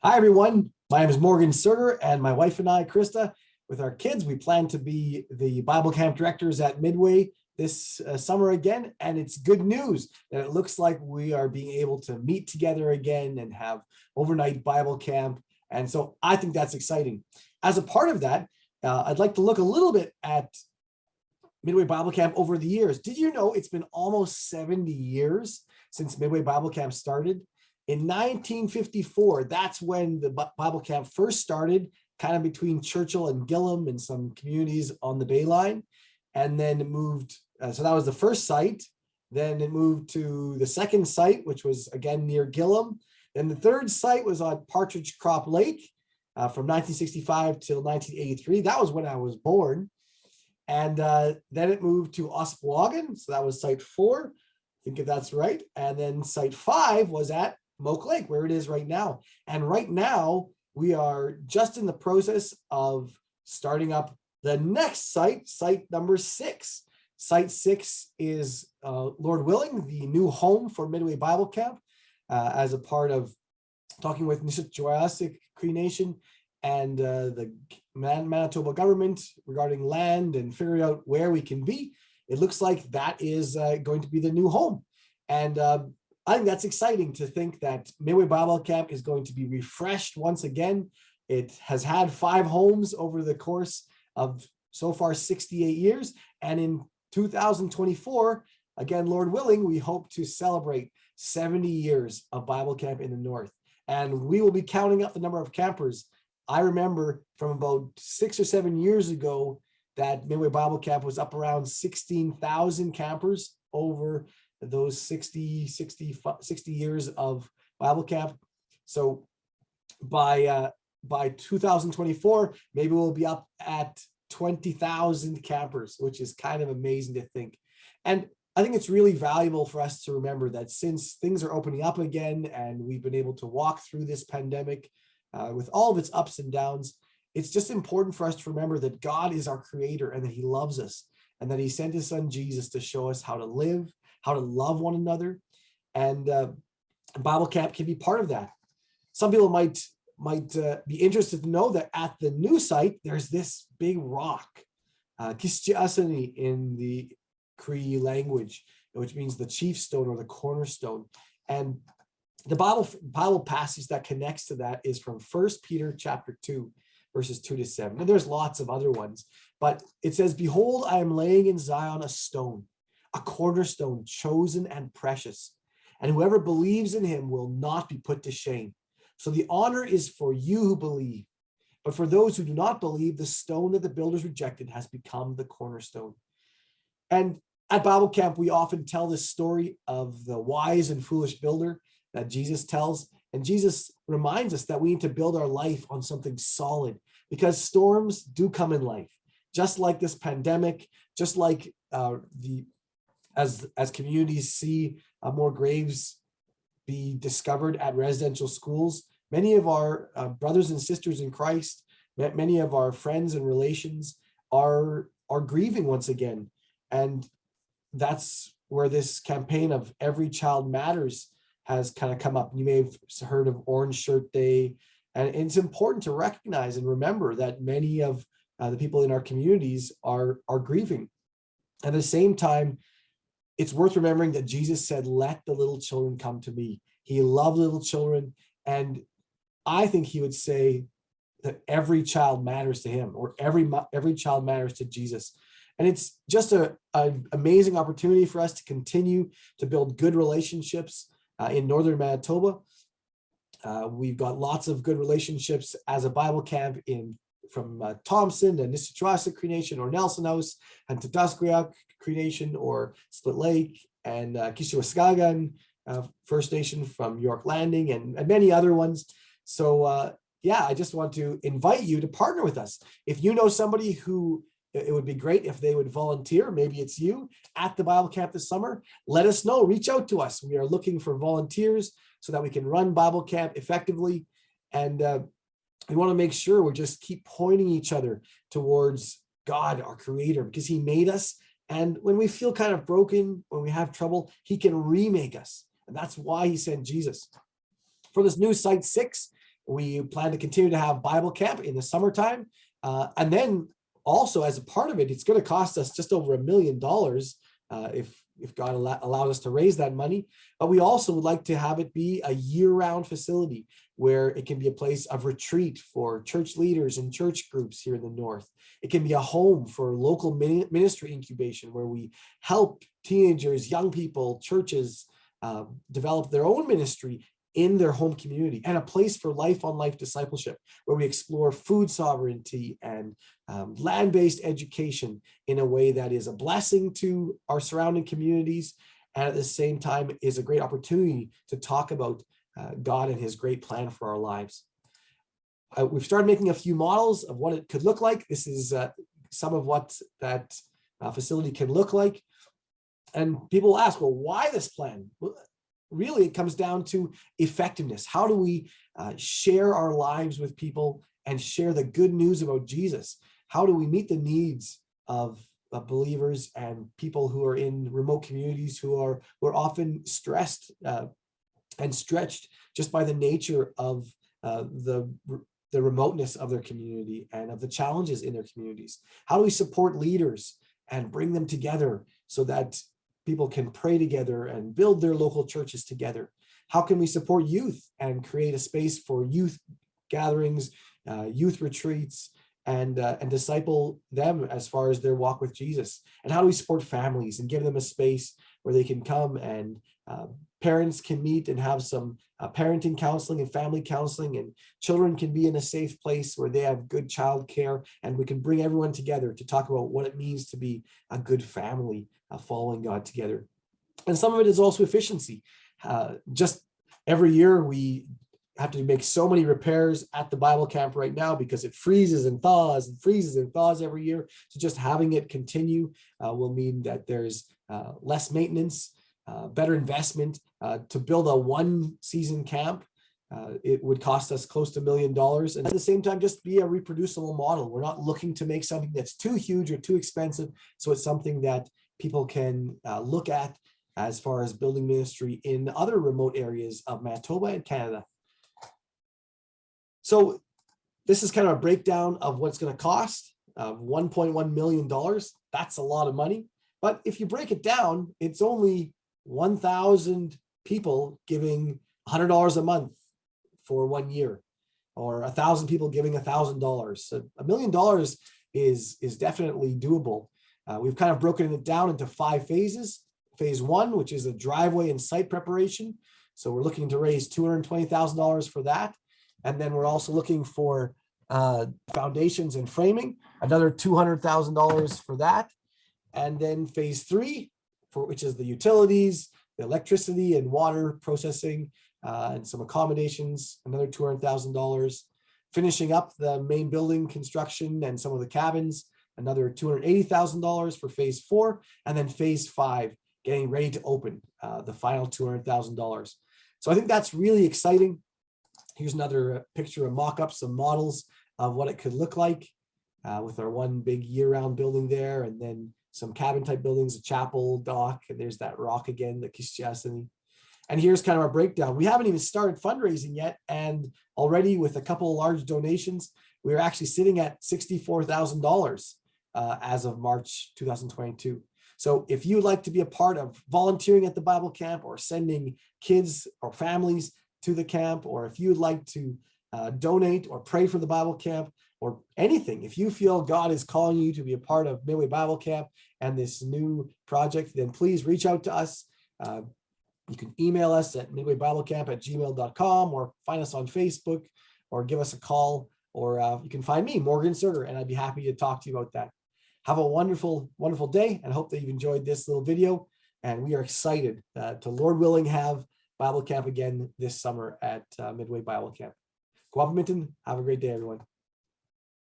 Hi, everyone. My name is Morgan Serger, and my wife and I, Krista, with our kids, we plan to be the Bible camp directors at Midway this summer again. And it's good news that it looks like we are being able to meet together again and have overnight Bible camp. And so I think that's exciting. As a part of that, I'd like to look a little bit at Midway Bible Camp over the years. Did you know it's been almost 70 years since Midway Bible Camp started? In 1954, that's when the Bible camp first started, kind of between Churchill and Gillam and some communities on the Bay Line. And then it moved, so that was the first site. Then it moved to the second site, which was again near Gillam. Then the third site was on Partridge Crop Lake from 1965 till 1983. That was when I was born. And then it moved to Oswegan. So that was site 4. I think if that's right. And then site 5 was at Moke Lake, where it is right now. And right now, we are just in the process of starting up the next site, site number 6. Site 6 is, Lord willing, the new home for Midway Bible Camp, as a part of talking with Nisitjwasik Cree Nation and the Manitoba government regarding land and figuring out where we can be. It looks like that is going to be the new home. And I think that's exciting to think that Midway Bible Camp is going to be refreshed once again. It has had 5 homes over the course of so far 68 years. And in 2024, again, Lord willing, we hope to celebrate 70 years of Bible Camp in the North. And we will be counting up the number of campers. I remember from about 6 or 7 years ago that Midway Bible Camp was up around 16,000 campers over those 60 years of Bible camp. So by 2024, maybe we'll be up at 20,000 campers, which is kind of amazing to think. And I think it's really valuable for us to remember that since things are opening up again and we've been able to walk through this pandemic with all of its ups and downs, it's just important for us to remember that God is our creator and that he loves us and that he sent his son Jesus to show us how to live, how to love one another, and Bible camp can be part of that. Some people might be interested to know that at the new site, there's this big rock, Kistiasani in the Cree language, which means the chief stone or the cornerstone. And the Bible passage that connects to that is from 1 Peter chapter 2, verses 2 to 7. And there's lots of other ones, but it says, "Behold, I am laying in Zion a stone, a cornerstone chosen and precious, and whoever believes in him will not be put to shame. So the honor is for you who believe, but for those who do not believe, the stone that the builders rejected has become the cornerstone." And at Bible camp, we often tell this story of the wise and foolish builder that Jesus tells. And Jesus reminds us that we need to build our life on something solid because storms do come in life, just like this pandemic, just like as communities see more graves be discovered at residential schools. Many of our brothers and sisters in Christ, many of our friends and relations are grieving once again. And that's where this campaign of Every Child Matters has kind of come up. You may have heard of Orange Shirt Day. And it's important to recognize and remember that many of the people in our communities are grieving. At the same time, it's worth remembering that Jesus said, "Let the little children come to me." He loved little children. And I think he would say that every child matters to him, or every child matters to Jesus. And it's just an amazing opportunity for us to continue to build good relationships in Northern Manitoba. We've got lots of good relationships as a Bible camp from Thompson and Nisitjwasik Cree Nation or Nelson House and Tadasquiak Cree Nation or Split Lake and Kishiwaskagan First Nation from York Landing and many other ones. So yeah, I just want to invite you to partner with us. If you know somebody who it would be great if they would volunteer, maybe it's you at the Bible camp this summer, let us know, reach out to us. We are looking for volunteers so that we can run Bible camp effectively. And we want to make sure we just keep pointing each other towards God, our creator, because he made us. And when we feel kind of broken, when we have trouble, he can remake us. And that's why he sent Jesus. For this new site 6, We plan to continue to have Bible camp in the summertime. And then also as a part of it, it's going to cost us just over $1 million if God allowed us to raise that money. But we also would like to have it be a year-round facility where it can be a place of retreat for church leaders and church groups here in the North. It can be a home for local ministry incubation where we help teenagers, young people, churches develop their own ministry in their home community, and a place for life-on-life discipleship where we explore food sovereignty and land-based education in a way that is a blessing to our surrounding communities, and at the same time is a great opportunity to talk about God and his great plan for our lives. We've started making a few models of what it could look like. This is some of what that facility can look like. And people ask, well, why this plan? Well, really, it comes down to effectiveness. How do we share our lives with people and share the good news about Jesus? How do we meet the needs of believers and people who are in remote communities who are often stressed and stretched just by the nature of the remoteness of their community and of the challenges in their communities? How do we support leaders and bring them together so that people can pray together and build their local churches together? How can we support youth and create a space for youth gatherings, youth retreats, and disciple them as far as their walk with Jesus? And how do we support families and give them a space where they can come and parents can meet and have some parenting counseling and family counseling, and children can be in a safe place where they have good child care, and we can bring everyone together to talk about what it means to be a good family following God together. And some of it is also efficiency. Just every year we have to make so many repairs at the Bible camp right now because it freezes and thaws and freezes and thaws every year. So just having it continue will mean that there's less maintenance, better investment. To build a one-season camp, it would cost us close to $1 million. And at the same time, just be a reproducible model. We're not looking to make something that's too huge or too expensive. So it's something that people can look at as far as building ministry in other remote areas of Manitoba and Canada. So this is kind of a breakdown of what's going to cost, $1.1 million. That's a lot of money. But if you break it down, it's only 1,000 people giving $100 a month for 1 year, or 1,000 people giving $1,000. So $1 million is definitely doable. We've kind of broken it down into 5 phases. Phase 1, which is a driveway and site preparation. So we're looking to raise $220,000 for that. And then we're also looking for foundations and framing, another $200,000 for that. And then phase 3, which is the utilities, the electricity and water processing, and some accommodations, another $200,000. Finishing up the main building construction and some of the cabins, another $280,000 for phase 4. And then phase 5, getting ready to open, the final $200,000. So I think that's really exciting. Here's another picture of mock-ups, some models of what it could look like with our one big year-round building there, and then some cabin-type buildings, a chapel, dock, and there's that rock again, the Kishchasani. And here's kind of our breakdown. We haven't even started fundraising yet, and already with a couple of large donations, we're actually sitting at $64,000 as of March 2022. So if you'd like to be a part of volunteering at the Bible camp or sending kids or families to the camp, or if you'd like to donate or pray for the Bible camp or anything, if you feel God is calling you to be a part of Midway Bible Camp and this new project, then please reach out to us. You can email us at midwaybiblecamp@gmail.com, or find us on Facebook, or give us a call, or you can find me, Morgan Surger, and I'd be happy to talk to you about that. Have a wonderful, wonderful day, and I hope that you've enjoyed this little video. And we are excited to, Lord willing, have Bible camp again this summer at Midway Bible Camp. Go up, Minton. Have a great day, everyone.